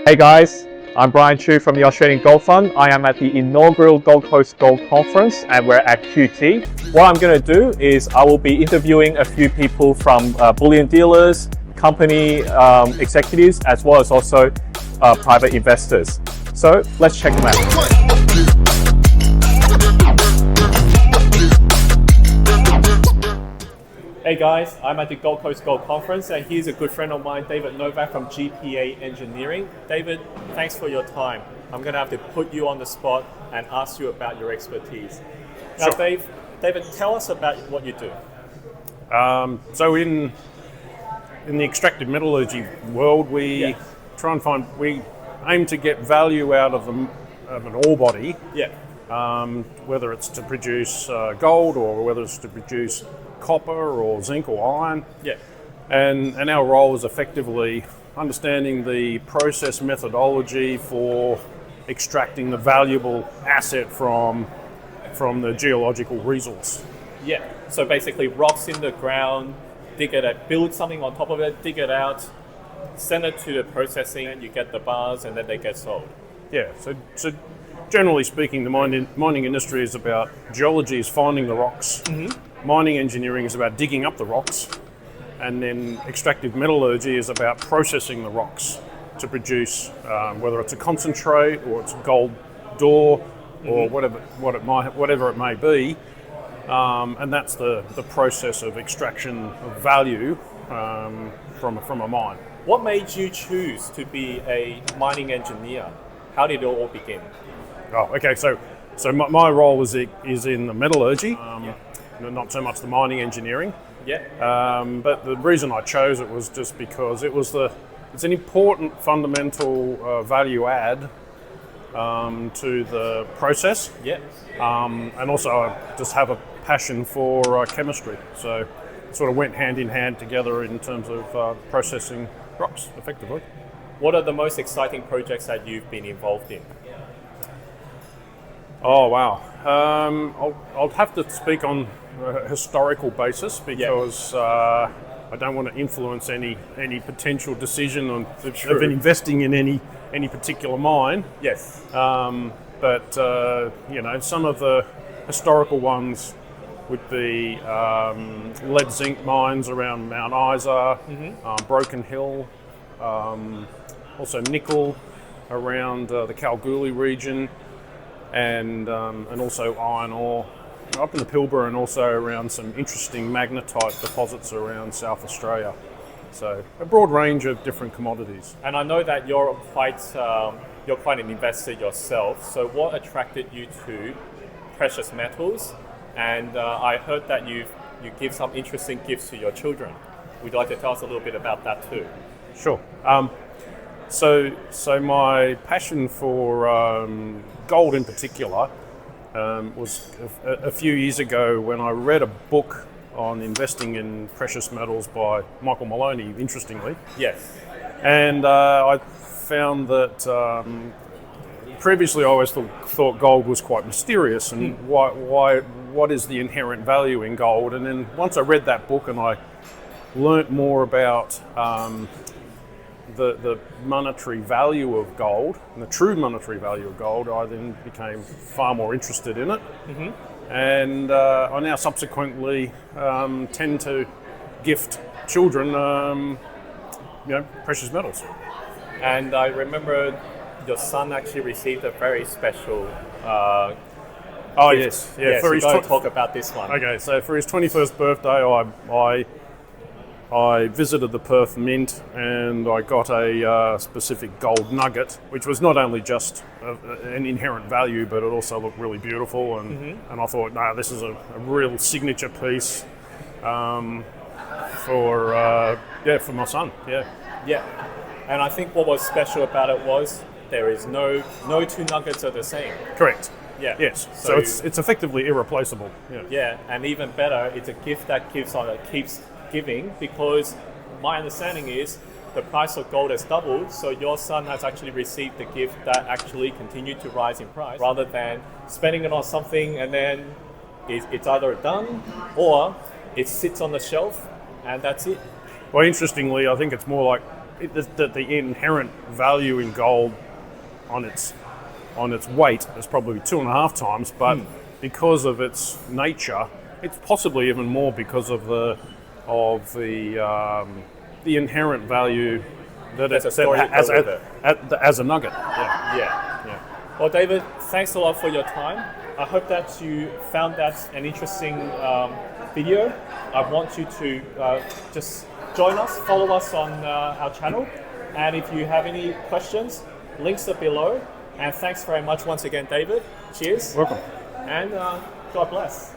Hey guys, I'm Brian Chu from the Australian Gold Fund. I am at the inaugural Gold Coast Gold Conference and we're at QT. What I'm going to do is I will be interviewing a few people from bullion dealers, company executives, as well as also private investors. So let's check them out. Hey guys, I'm at the Gold Coast Gold Conference and here's a good friend of mine, David Novak from GPA Engineering. David, thanks for your time. I'm going to have to put you on the spot and ask you about your expertise. Now, Sure. David, tell us about what you do. So in the extractive metallurgy world, we aim to get value out of an ore body, whether it's to produce gold or whether it's to produce copper or zinc or iron. And our role is effectively understanding the process methodology for extracting the valuable asset from the geological resource. So basically rocks in the ground, dig it out, build something on top of it, dig it out, send it to the processing, and you get the bars and then they get sold. So generally speaking, the mining industry is about geology is finding the rocks. Mining engineering is about digging up the rocks, and then extractive metallurgy is about processing the rocks to produce whether it's a concentrate or it's a gold door or whatever it may be, and that's the process of extraction of value from a mine. What made you choose to be a mining engineer? How did it all begin? So my role is in the metallurgy. Not so much the mining engineering. But the reason I chose it was just because it's an important fundamental value add to the process. And also I just have a passion for chemistry. So it sort of went hand in hand together in terms of processing rocks effectively. What are the most exciting projects that you've been involved in? Oh wow! I'll have to speak on a historical basis because I don't want to influence any potential decision of investing in any particular mine. But some of the historical ones would be lead zinc mines around Mount Isa, Broken Hill, also nickel around the Kalgoorlie region. And also iron ore up in the Pilbara, and also around some interesting magnetite deposits around South Australia. So a broad range of different commodities. And I know that you're quite an investor yourself. So what attracted you to precious metals? And I heard that you give some interesting gifts to your children. Would you like to tell us a little bit about that too? Sure. So my passion for gold in particular was a few years ago when I read a book on investing in precious metals by Michael Maloney, interestingly. And I found that previously I always thought gold was quite mysterious and what is the inherent value in gold. And then once I read that book and I learnt more about the monetary value of gold, and the true monetary value of gold, I then became far more interested in it. And I now subsequently tend to gift children precious metals. And I remember your son actually received a very special gift. Talk about this one. Okay, so for his 21st birthday, I visited the Perth Mint and I got a specific gold nugget, which was not only just an inherent value, but it also looked really beautiful. And I thought, no, this is a real signature piece for my son. And I think what was special about it was there is no two nuggets are the same. Correct. Yes. So it's effectively irreplaceable. And even better, it's a gift that keeps giving, because my understanding is the price of gold has doubled, so your son has actually received a gift that actually continued to rise in price, rather than spending it on something and then it's either done or it sits on the shelf and that's it. Well, interestingly, I think it's more like the inherent value in gold on its weight is probably 2.5 times, but because of its nature, it's possibly even more because of the inherent value that it as a nugget. Yeah. Well, David, thanks a lot for your time. I hope that you found that an interesting video. I want you to just join us, follow us on our channel, and if you have any questions, links are below. And thanks very much once again, David. Cheers. Welcome. And God bless.